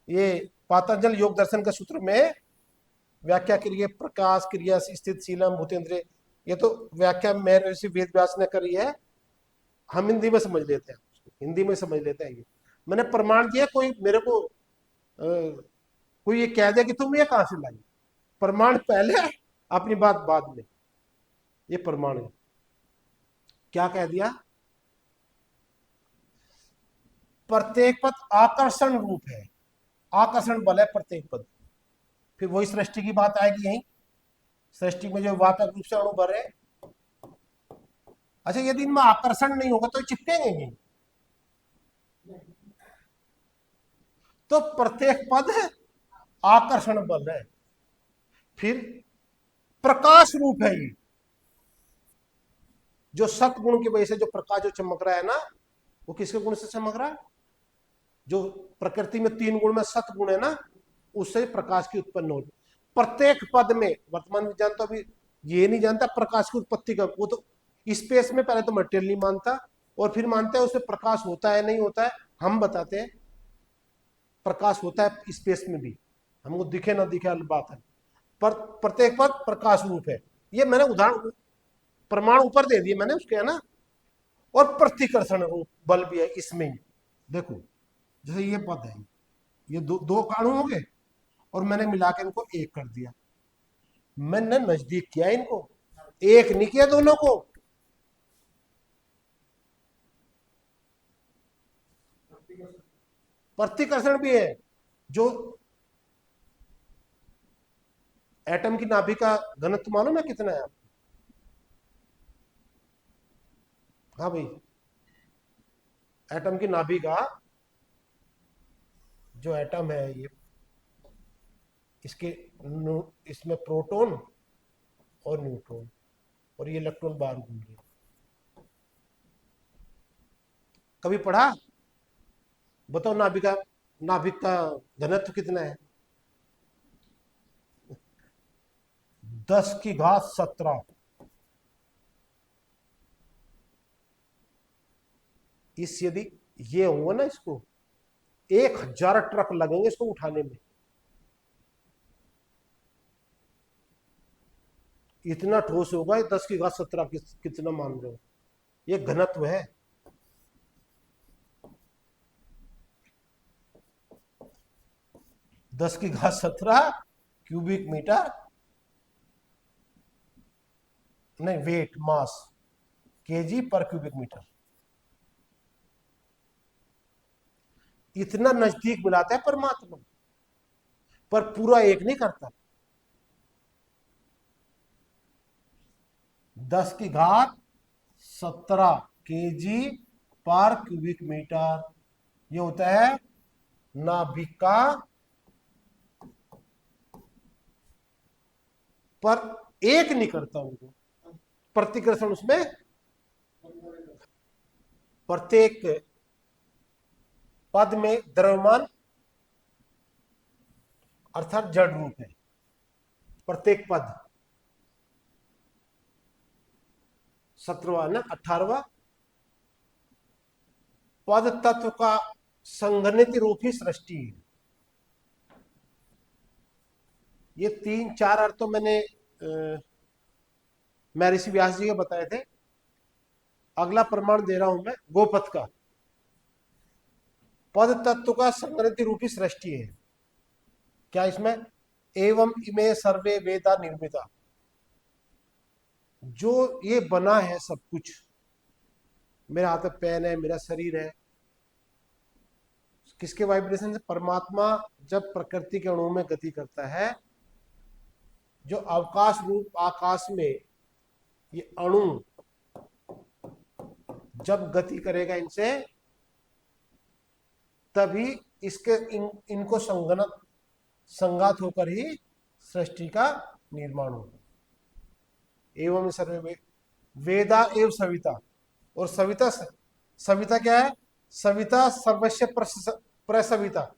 ये पातंजल योग दर्शन का सूत्र में व्याख्या करिए, प्रकाश क्रिया स्थित शीलम भूतेंद्र, ये तो व्याख्या मेरे ऋषि वेद व्यास ने करी है। हम हिंदी में समझ लेते हैं, हिंदी में समझ लेते हैं। ये मैंने प्रमाण दिया, कोई मेरे को कोई ये कह दिया कि तुम ये कहां से लाई? प्रमाण पहले, अपनी बात बाद में। ये प्रमाण है। क्या कह दिया? प्रत्येक पद आकर्षण रूप है, आकर्षण बल है प्रत्येक पद। फिर वही सृष्टि की बात आएगी यहीं। सृष्टि में जो व्यापक रूप से अणु भरे, अच्छा यदि इनमें आकर्षण नहीं होगा तो चिपकेंगे नहीं। तो प्रत्येक पद है आकर्षण बल है। फिर प्रकाश रूप है ये, जो सतगुण की वजह से जो प्रकाश जो चमक रहा है ना, वो किसके गुण से चमक रहा है? जो प्रकृति में 3 गुण में सतगुण है ना, उससे प्रकाश की उत्पन्न हो। प्रत्येक पद में वर्तमान विज्ञान तो अभी ये नहीं जानता प्रकाश की उत्पत्ति का, वो तो स्पेस में पहले तो मटेरियल नहीं मानता और फिर मानते हैं उसमें प्रकाश होता है नहीं होता है। हम बताते हैं प्रकाश होता है स्पेस में भी, हमको दिखे ना दिखे अलग बात है, पर प्रत्येक पद प्रकाश रूप है। ये मैंने उदाहरण प्रमाण ऊपर दे दिए मैंने उसके, है ना। और प्रतिकर्षण रूप बल भी है इसमें ही। देखो जैसे ये पद है, ये दो दो अणु हो गए और मैंने मिला के इनको एक कर दिया। मैंने नजदीक किया इनको, एक नहीं किया दोनों को। प्रतिकर्षण भी है। जो एटम की नाभिक का घनत्व मालूम है कितना है? हाँ भाई, एटम की नाभिक का जो एटम है ये, इसके इसमें प्रोटॉन और न्यूट्रॉन और ये इलेक्ट्रॉन बाहर घूम रहे हैं। कभी पढ़ा? बताओ नाभिक का घनत्व कितना है? 10 की घात 17। इस यदि ये हुआ ना, इसको 1000 ट्रक लगेंगे इसको उठाने में। इतना ठोस होगा, 10 की घात 17 कितना मान रहे हो? ये घनत्व है। 10 की घात 17 क्यूबिक मीटर, नहीं वेट मास, केजी पर क्यूबिक मीटर। इतना नजदीक मिलाता है परमात्मा, पर पूरा एक नहीं करता। 10 की घात 17 केजी पर क्यूबिक मीटर, ये होता है नाभिक का, पर एक नहीं करता उनको। प्रतिकर्षण उसमें प्रत्येक पद में द्रव्यमान अर्थात जड़ रूप है प्रत्येक पद। 17वां ना 18वां, पद तत्व का संघनित रूप ही सृष्टि है। ये 3-4 अर्थ तो मैंने महर्षि व्यास जी के बताए थे। अगला प्रमाण दे रहा हूं मैं गोपथ का। पद तत्व का संघनित रूप ही सृष्टि है। क्या इसमें? एवं इमे सर्वे वेदा निर्मिता, जो ये बना है सब कुछ, मेरा हाथ में पेन है, मेरा शरीर है, किसके वाइब्रेशन से? परमात्मा जब प्रकृति के अणुओं में गति करता है, जो अवकाश रूप आकाश में ये अणु जब गति करेगा इनसे, तभी इसके इनको संगात होकर ही सृष्टि का निर्माण होगा। एवं सर्वे वेदा एवं सविता, और सविता, सविता क्या है? सविता सर्वस्व प्रसविता,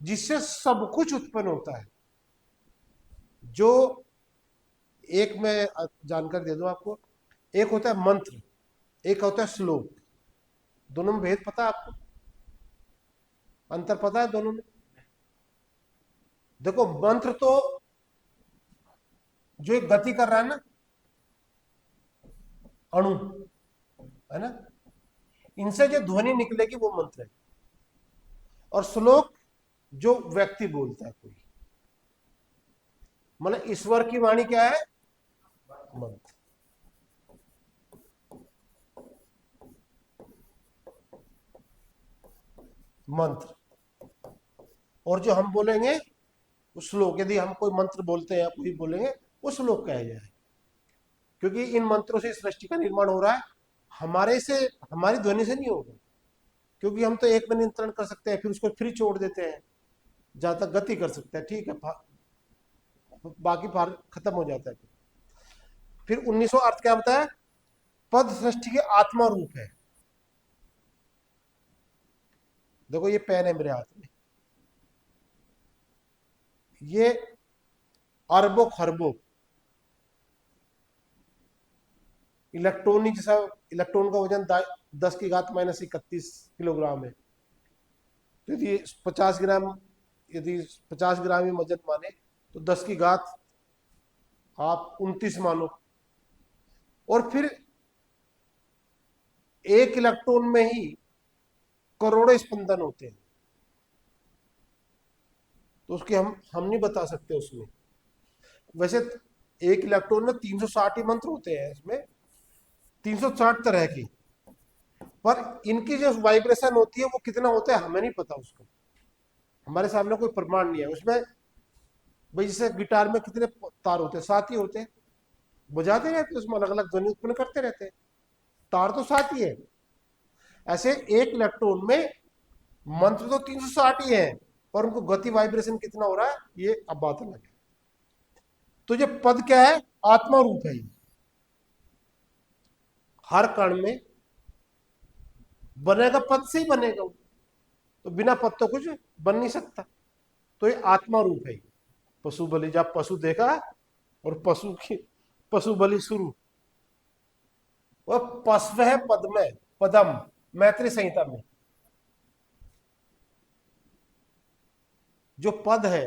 जिससे सब कुछ उत्पन्न होता है। जो एक मैं जानकारी दे दूं आपको, एक होता है मंत्र, एक होता है श्लोक। दोनों में भेद पता है आपको? अंतर पता है दोनों में? देखो मंत्र तो जो एक गति कर रहा है ना, अणु, है ना, इनसे जो ध्वनि निकलेगी वो मंत्र है। और श्लोक जो व्यक्ति बोलता है कोई, मतलब ईश्वर की वाणी क्या है? मंत्र। मंत्र। और जो हम बोलेंगे वो श्लोक। यदि हम कोई मंत्र बोलते हैं या कोई बोलेंगे, वो श्लोक कहा जाए। क्योंकि इन मंत्रों से सृष्टि का निर्माण हो रहा है, हमारे से, हमारी ध्वनि से नहीं होगा। क्योंकि हम तो एक में नियंत्रण कर सकते हैं, फिर उसको फ्री छोड़ देते हैं, जहां तक गति कर सकते हैं, ठीक है, बाकी पार खत्म हो जाता है। फिर 1900 अर्थ क्या बताया? पद सृष्टि के आत्मा रूप है। देखो ये पेन है मेरे हाथ में, ये अरबों खरबों इलेक्ट्रॉन ही, जैसा इलेक्ट्रॉन का वजन 10⁻−31 किलोग्राम है, तो यदि 50 ग्राम, यदि 50 ग्राम ही वजन माने तो 10 की घात आप 29 मानो। और फिर एक इलेक्ट्रॉन में ही करोड़ों स्पंदन होते हैं, तो उसके हम नहीं बता सकते उसमें। वैसे एक इलेक्ट्रॉन में 360 ही मंत्र होते हैं, इसमें 360 तरह की, पर इनकी जो वाइब्रेशन होती है वो कितना होता है हमें नहीं पता उसका, हमारे सामने कोई प्रमाण नहीं है उसमें। भाई जैसे गिटार में कितने तार होते हैं, 7 ही होते हैं, बजाते रहते हैं उसमें, अलग अलग ध्वनि उत्पन्न करते रहते हैं, तार तो 7 ही है। ऐसे एक इलेक्ट्रॉन में मंत्र तो 360 ही है, पर उनको गति वाइब्रेशन कितना हो रहा है ये अब बात अलग है। तो ये पद क्या है, आत्मा रूप है ये। हर कण में बनेगा पद से ही बनेगा वो, तो बिना पद तो कुछ बन नहीं सकता। तो ये आत्मा रूप है ये। पशु बलि, जब पशु देखा और पशु की पशु बलि शुरू, वह पश्व है पद में, पदम, मैत्री संहिता में जो पद है,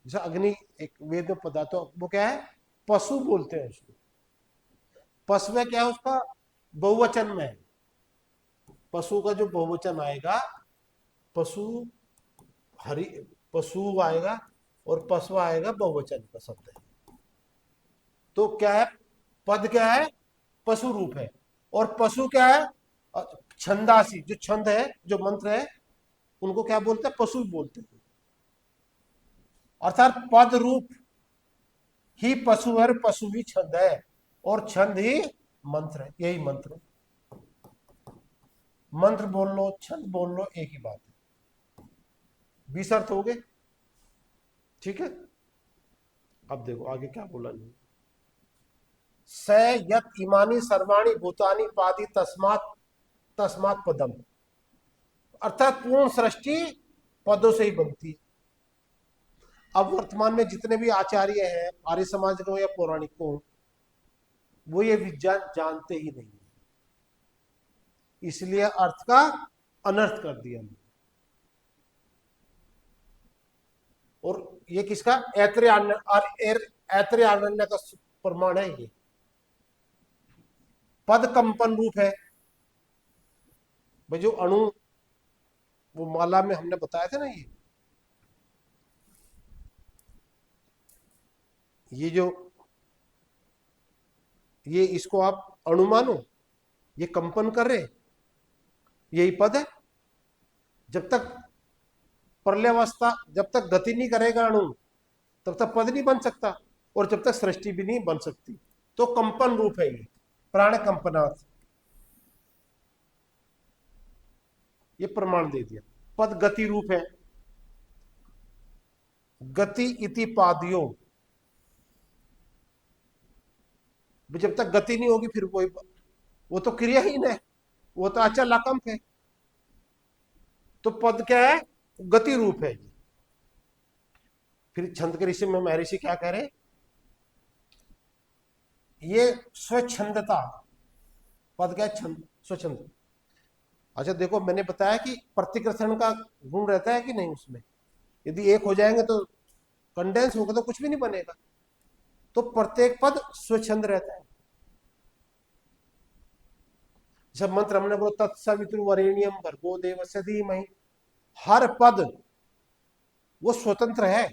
जैसे अग्नि एक वेद में पद आता, तो वो क्या है, पशु बोलते हैं उसको। पश्व क्या है, उसका बहुवचन में है, पशु का जो बहुवचन आएगा, पशु हरि, पशु आएगा और पशु आएगा, बहुवचन का शब्द है। तो क्या है, पद क्या है, पशु रूप है। और पशु क्या है, छंदासी, जो छंद है, जो मंत्र है, उनको क्या बोलते हैं, पशु बोलते हैं। अर्थात पद रूप ही पशु है, पशु ही छंद है, और छंद ही मंत्र है। यही मंत्र है, मंत्र बोल लो छंद बोल लो एक ही बात है। 20 अर्थ हो गए, ठीक है। अब देखो आगे क्या बोला नहीं, स यत इमानी सर्वाणी भूतानि पादि तस्मात तस्मात पदम, अर्थात पूर्ण सृष्टि पदों से ही बनती है। अब वर्तमान में जितने भी आचार्य हैं, आर्य समाज को या पौराणिक को, वो ये विज्ञान जानते ही नहीं है, इसलिए अर्थ का अनर्थ कर दिया। और ये किसका, ऐतरेय का प्रमाण है ये। पद कंपन रूप है, भाई जो अणु, वो माला में हमने बताया था ना, ये जो, ये इसको आप अणु मानो, ये कंपन कर रहे, यही पद है। जब तक प्रलयावस्था, जब तक गति नहीं करेगा अणु, तब तक पद नहीं बन सकता, और जब तक सृष्टि भी नहीं बन सकती। तो कंपन रूप है ये, प्राण कंपनाथ, ये प्रमाण दे दिया। पद गति रूप है, गति इति पादियो, जब तक गति नहीं होगी फिर वो तो क्रियाहीन है, वो तो अचल अकंप है। तो पद क्या है, गति रूप है। फिर छंद के ऋषि में महर्षि क्या कह रहे, ये स्वच्छंदता, पद क्या है, छंद, स्वच्छंद। अच्छा देखो, मैंने बताया कि प्रतिकर्षण का गुण रहता है कि नहीं उसमें, यदि एक हो जाएंगे तो कंडेंस होगा तो कुछ भी नहीं बनेगा। तो प्रत्येक पद स्वच्छंद रहता है। जब मंत्र हमने बोला तत्सवितुर्वरेण्यम भर्गो देवस्य धीमहि, हर पद वो स्वतंत्र है,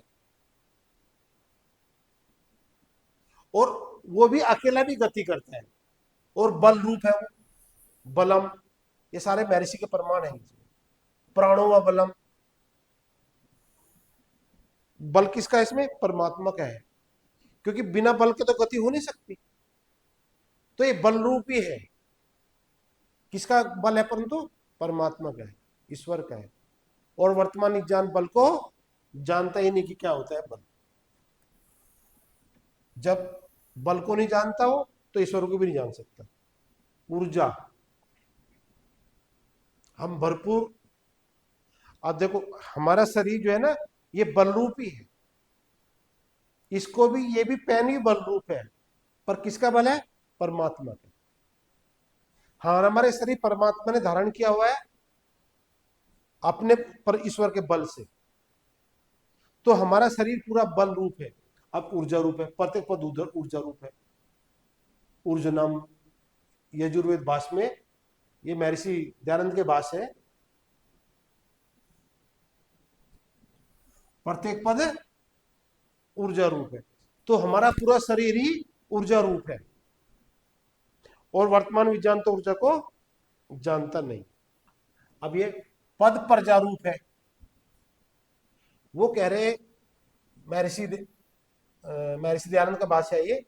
और वो भी अकेला भी गति करता है, और बल रूप है वो, बलम, ये सारे महर्षि के प्रमाण हैं। प्राणो व बलम, बल किसका है इसमें, परमात्मा का है, क्योंकि बिना बल के तो गति हो नहीं सकती। तो ये बल रूप ही है, किसका बल है, परंतु परमात्मा का है, ईश्वर का है। और वर्तमान ज्ञान बल को जानता ही नहीं कि क्या होता है बल। जब बल को नहीं जानता हो तो ईश्वर को भी नहीं जान सकता। ऊर्जा, हम भरपूर, अब देखो हमारा शरीर जो है ना, ये बल रूप ही है, इसको भी, ये भी पेन भी बल रूप है, पर किसका बल है? परमात्मा का। हाँ, हमारे शरीर परमात्मा ने धारण किया हुआ है अपने पर ईश्वर के बल से, तो हमारा शरीर पूरा बल रूप है। अब ऊर्जा रूप है, प्रत्येक पद उधर ऊर्जा रूप है। ऊर्जनम, यजुर्वेद भाषा में, ये महर्षि दयानंद के भाष्य है, प्रत्येक पद ऊर्जा रूप है। तो हमारा पूरा शरीर ही ऊर्जा रूप है, और वर्तमान विज्ञान तो ऊर्जा को जानता नहीं। अब ये पद प्रजारूप है। वो कह रहे, महर्षि दयानंद का भाष्य है ये,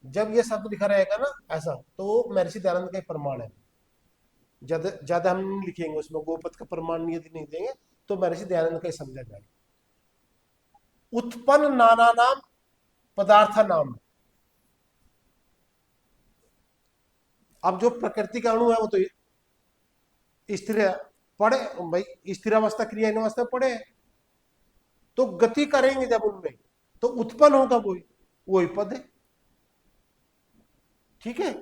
जब ये शब्द लिखा रहेगा ना ऐसा, तो वो महर्षि दयानंद का ही प्रमाण है। ज्यादा ज्यादा हम नहीं लिखेंगे उसमें, गोपद का प्रमाण यदि नहीं देंगे तो महर्षि दयानंद का ही समझा जाएगा। उत्पन्न नाना नाम पदार्थ नाम। अब जो प्रकृति का अणु है वो तो स्थिर पड़े भाई, स्थिरावस्था क्रिया अवस्था पड़े, तो गति करेंगे जब उनमें, तो उत्पन्न होगा वही, वही पद है। ठीक है।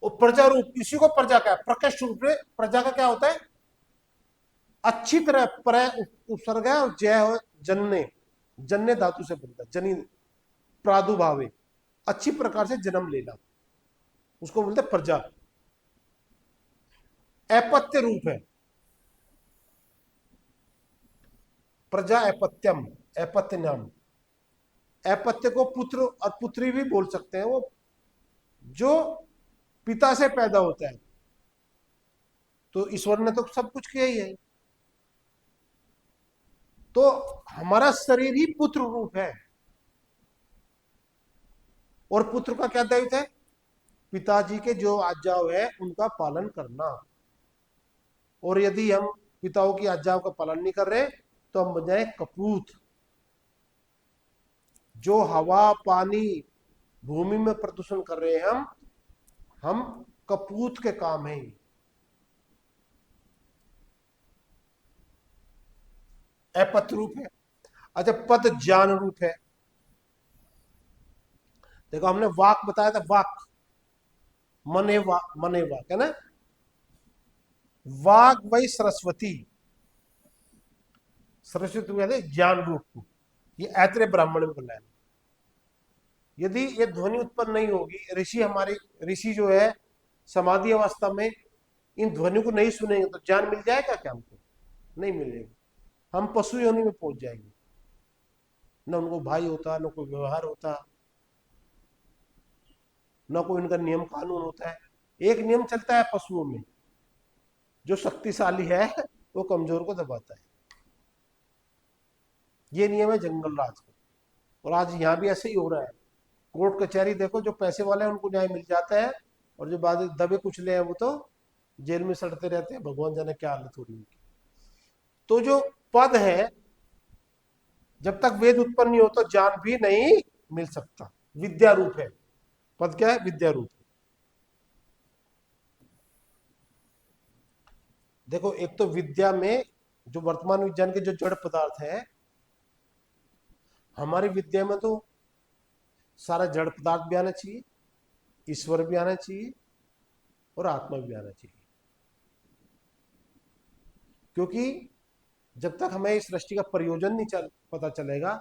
और प्रजा रूप, इसी को प्रजा का, प्रकृष्ट रूप में प्रजा का क्या होता है? अच्छी तरह उपसर्ग है, और जय हो जनने, जनने धातु से बनता है, जनी प्रादुर्भावे, अच्छी प्रकार से जन्म लेना, उसको बोलते हैं प्रजा। अपत्य रूप है प्रजा, अपत्यम, अपत्य नाम। अपत्य को पुत्र और पुत्री भी बोल सकते हैं, वो जो पिता से पैदा होता है। तो ईश्वर ने तो सब कुछ किया ही है, तो हमारा शरीर ही पुत्र रूप है। और पुत्र का क्या दायित्व है? पिताजी के जो आज्ञाएं है उनका पालन करना। और यदि हम पिताओं की आज्ञाओं का पालन नहीं कर रहे तो हम बन जाए कपूत। जो हवा पानी भूमि में प्रदूषण कर रहे हैं हम कपूत के काम है। अपत रूप है। अच्छा, पद ज्ञान रूप है। देखो, हमने वाक बताया था, वाक मने वाक है ना। वाक वही सरस्वती, सरस्वती कहते हैं ज्ञान रूप को। ये ऐत्रेय ब्राह्मण में बोला है। यदि ये ध्वनि उत्पन्न नहीं होगी, ऋषि हमारे, ऋषि जो है समाधि अवस्था में इन ध्वनि को नहीं सुनेंगे तो ज्ञान मिल जाएगा क्या हमको? नहीं मिलेगा। हम पशु योनि में पहुंच जाएंगे, न उनको भाई होता, न कोई व्यवहार होता, न कोई उनका नियम कानून होता है। एक नियम चलता है पशुओं में, जो शक्तिशाली है वो कमजोर को दबाता है। ये नियम है जंगल राज का। और आज यहाँ भी ऐसे ही हो रहा है। कोर्ट कचहरी देखो, जो पैसे वाले हैं उनको न्याय मिल जाता है, और जो बाद दबे कुचले हैं वो तो जेल में सड़ते रहते हैं। भगवान जाने क्या हालत हो रही है उनकी। तो जो पद है, जब तक वेद उत्पन्न नहीं हो तो ज्ञान भी नहीं मिल सकता। विद्या रूप है पद। क्या है? विद्या रूप। देखो, एक तो विद्या में जो वर्तमान विज्ञान के जो जड़ पदार्थ है, हमारी विद्या में तो सारा जड़ पदार्थ भी आना चाहिए, ईश्वर भी आना चाहिए, और आत्मा भी आना चाहिए। क्योंकि जब तक हमें इस सृष्टि का प्रयोजन नहीं पता चलेगा,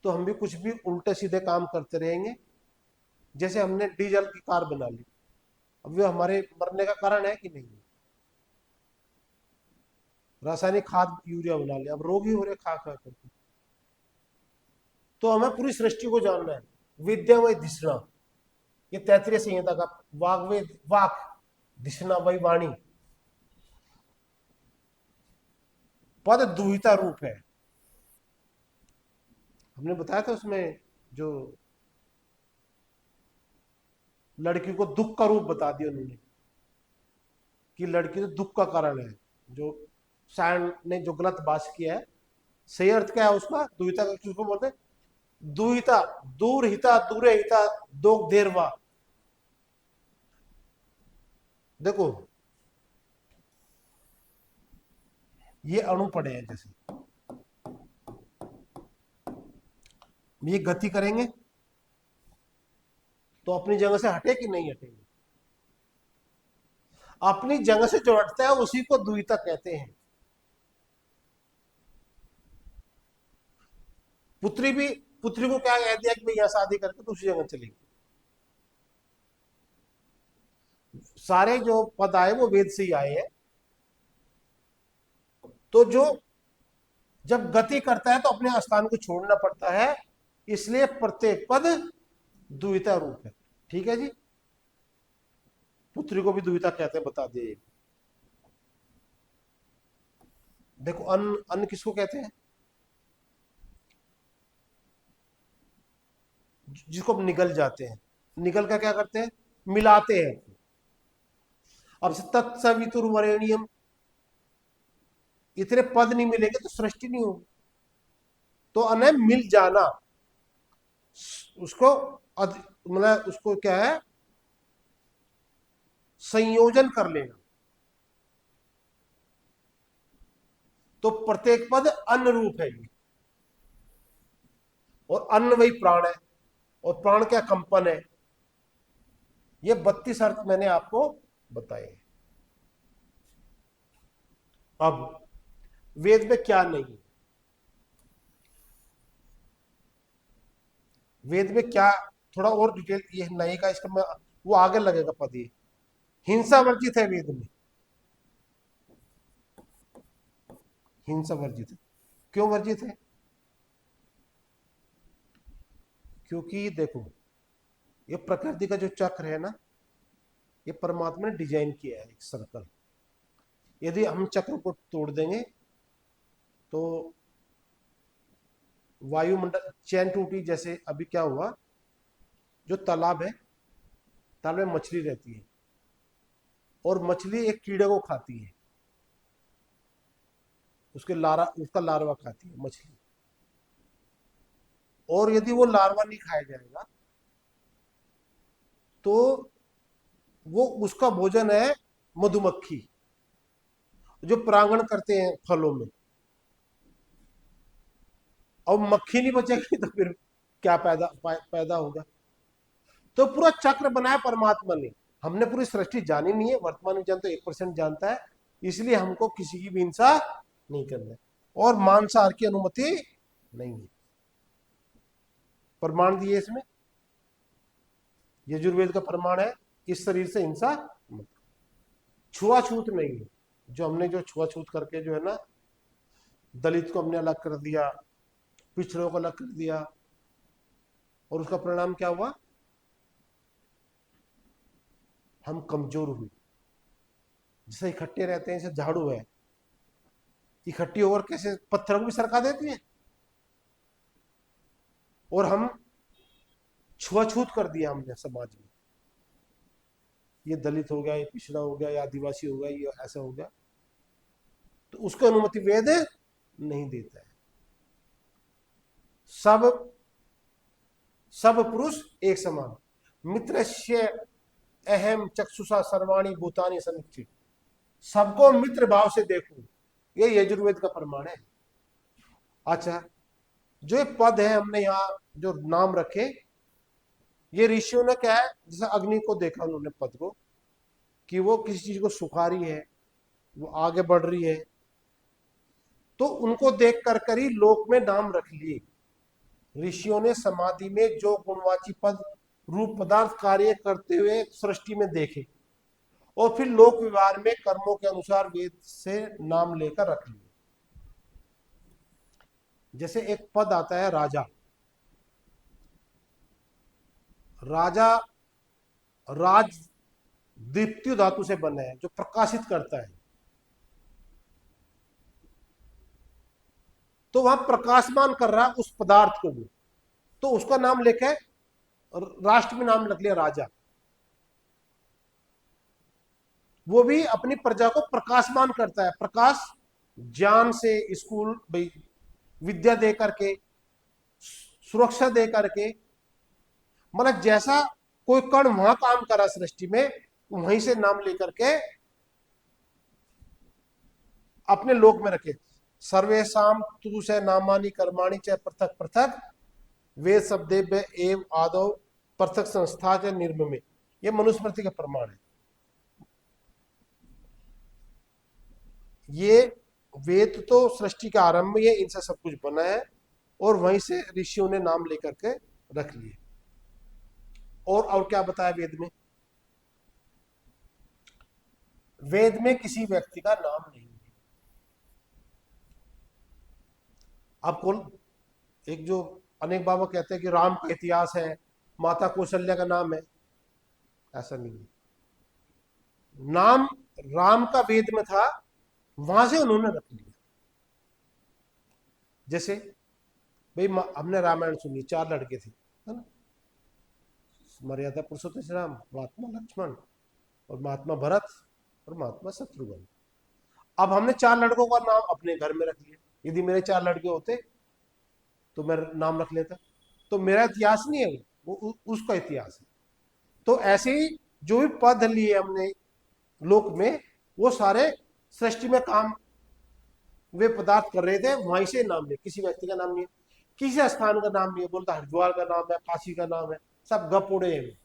तो हम भी कुछ भी उल्टे सीधे काम करते रहेंगे। जैसे हमने डीजल की कार बना ली, अब वो हमारे मरने का कारण है कि नहीं? रासायनिक खाद यूरिया बना लिया, अब रोग ही हो रहे खा खा करके। तो हमें पूरी सृष्टि को जानना है। विद्या वही धिषणा, ये तैतरीय संहिता का वाग्वेद, वाक धिषणा वही वाणी। पद दुहिता रूप है। हमने बताया था उसमें, जो लड़की को दुख का रूप बता दिया उन्होंने, कि लड़की तो दुख का कारण है। जो सायण ने जो गलत बात किया है, सही अर्थ क्या है उसका? दुहिता का किसको बोलते हैं? दुहिता, दूर हिता, दूरे हिता, दो देरवा। देखो, ये अणु पड़े हैं जैसे, ये गति करेंगे तो अपनी जगह से हटे कि नहीं हटेंगे? अपनी जगह से जो हटता है उसी को द्विता कहते हैं। पुत्री भी, पुत्री को क्या कह दिया कि भाई यहां शादी करके दूसरी जगह चली गई। सारे जो पद आए वो वेद से ही आए हैं। तो जो जब गति करता है तो अपने स्थान को छोड़ना पड़ता है, इसलिए प्रत्येक पद द्विता रूप है। ठीक है जी, पुत्री को भी द्विता कहते हैं, बता दिए। देखो अन्न, अन्न किसको कहते हैं? जिसको हम निगल जाते हैं, निगल का क्या करते हैं? मिलाते हैं। अब से तत्सवितुर्वरेण्यम, इतने पद नहीं मिलेंगे तो सृष्टि नहीं होगी। तो अन मिल जाना, उसको मतलब उसको क्या है, संयोजन कर लेना। तो प्रत्येक पद अन्न रूप है ये, और अन्न वही प्राण है, और प्राण क्या? कंपन है। ये 32 अर्थ मैंने आपको बताए। अब वेद में क्या नहीं है, वेद में क्या, थोड़ा और डिटेल, ये नहीं का इसका मैं, वो आगे लगेगा पद। ये हिंसा वर्जित है वेद में, हिंसा वर्जित है। क्यों वर्जित है? क्योंकि देखो, ये प्रकृति का जो चक्र है ना, ये परमात्मा ने डिजाइन किया है एक सर्कल। यदि हम चक्र को तोड़ देंगे तो वायुमंडल, चैन टूटी, जैसे अभी क्या हुआ, जो तालाब है, तालाब में मछली रहती है, और मछली एक कीड़े को खाती है, उसके लारा, उसका लार्वा खाती है मछली। और यदि वो लार्वा नहीं खाया जाएगा तो वो, उसका भोजन है मधुमक्खी, जो परागण करते हैं फलों में। अब मक्खी नहीं बचेगी तो फिर क्या पैदा होगा? तो पूरा चक्र बनाया परमात्मा ने। हमने पूरी सृष्टि जानी नहीं है, वर्तमान विज्ञान तो 1% जानता है, इसलिए हमको किसी की भी हिंसा नहीं करना है, और मांसाहार की अनुमति नहीं है। प्रमाण दिए इसमें, यजुर्वेद का प्रमाण है, इस शरीर से हिंसा मत। छुआछूत नहीं है, जो हमने जो छुआछूत करके जो है ना, दलित को हमने अलग कर दिया, पिछड़ों को अलग कर दिया, और उसका परिणाम क्या हुआ? हम कमजोर हुए। जैसे इकट्ठे रहते हैं, जैसे झाड़ू है, इकट्ठी होकर कैसे पत्थरों को भी सरका देती है, और हम छुआछूत कर दिया हमने समाज में। ये दलित हो गया, ये पिछड़ा हो गया, ये आदिवासी हो गया, ये ऐसा हो गया, तो उसको अनुमति वेद नहीं देता है। सब, सब पुरुष एक समान, मित्रस्य अहम चक्षुषा सर्वाणी भूतानि समीक्षित, सबको मित्र भाव से देखो, ये यजुर्वेद का प्रमाण है। अच्छा, जो ये पद है हमने यहाँ जो नाम रखे, ये ऋषियों ने क्या है, जैसे अग्नि को देखा उन्होंने पद को, कि वो किसी चीज को सुखा रही है, वो आगे बढ़ रही है, तो उनको देख कर ही लोक में नाम रख लिए। ऋषियों ने समाधि में जो गुणवाची पद रूप पदार्थ कार्य करते हुए सृष्टि में देखे, और फिर लोक व्यवहार में कर्मों के अनुसार वेद से नाम लेकर रख लिए। जैसे एक पद आता है राजा, राजा राज दीप्ति धातु से बना है, जो प्रकाशित करता है, तो वह प्रकाशमान कर रहा है उस पदार्थ को भी, तो उसका नाम लेके राष्ट्र में नाम रख लिया राजा। वो भी अपनी प्रजा को प्रकाशमान करता है, प्रकाश ज्ञान से, स्कूल भाई विद्या दे करके, सुरक्षा दे करके, मतलब जैसा कोई कण वहां काम करा सृष्टि में, वहीं से नाम लेकर के अपने लोक में रखे। सर्वेशम तुदुष नामानी कर्माणी च पृथक पृथक वेद शब्देभ्य एव आदौ पृथक संस्था च निर्ममे, ये मनुस्मृति का प्रमाण है। ये वेद तो सृष्टि का आरंभ है, इनसे सब कुछ बना है और वहीं से ऋषियों ने नाम लेकर के रख लिए। और क्या बताया वेद में? वेद में किसी व्यक्ति का नाम नहीं है। अब कौन, एक जो अनेक बाबा कहते हैं कि राम का इतिहास है, माता कौशल्या का नाम है, ऐसा नहीं है। नाम राम का वेद में था, वहां से उन्होंने रख लिया। जैसे भाई हमने रामायण सुनी, 4 लड़के थे, है ना, मर्यादा पुरुषोत्तम श्री राम, महात्मा लक्ष्मण और महात्मा भरत और महात्मा शत्रुघ्न। अब हमने 4 लड़कों का नाम अपने घर में रख लिया। यदि मेरे 4 लड़के होते तो मैं नाम रख लेता। तो मेरा इतिहास नहीं है वो, उसका इतिहास है। तो ऐसे ही जो भी पद लिए हमने लोक में, वो सारे सृष्टि में काम वे पदार्थ कर रहे थे, वहीं से नाम लिया। किसी व्यक्ति का नाम नहीं है, किसी स्थान का नाम नहीं है। बोलता हरिद्वार का नाम है, काशी का नाम है, सब गप उड़े हैं,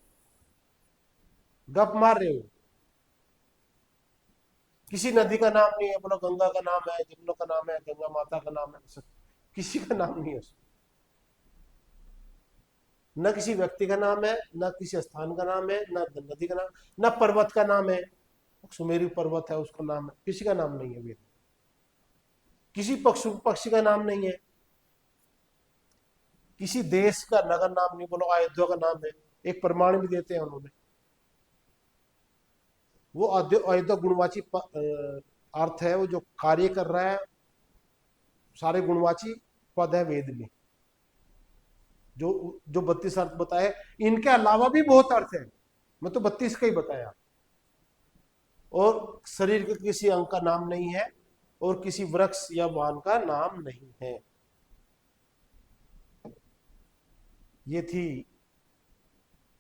गप मार रहे हो। किसी नदी का नाम नहीं है, बोलो गंगा का नाम है, जमुना का नाम है, गंगा माता का नाम है, सब किसी का नाम नहीं है उसमें। न किसी व्यक्ति का नाम है, न किसी स्थान का नाम है, न नदी का नाम, न पर्वत का नाम है, सुमेरु पर्वत है उसका नाम है, किसी का नाम नहीं है वेद। किसी पक्षी का नाम नहीं है, किसी देश का नगर नाम नहीं। बोलो अयोध्या का नाम है, एक प्रमाण भी देते हैं उन्होंने। वो अयोध्या गुणवाची अर्थ है, वो जो कार्य कर रहा है, सारे गुणवाची पद है वेद में। जो जो 32 अर्थ बताए, इनके अलावा भी बहुत अर्थ है, मैं तो 32 का ही बताया। और शरीर के किसी अंग का नाम नहीं है, और किसी वृक्ष या वाहन का नाम नहीं है। ये थी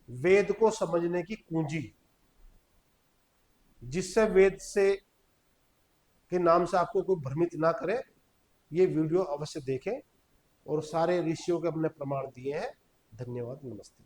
वेद को समझने की कुंजी, जिससे वेद से के नाम से आपको कोई भ्रमित ना करे। ये वीडियो अवश्य देखें, और सारे ऋषियों के अपने प्रमाण दिए हैं। धन्यवाद, नमस्ते।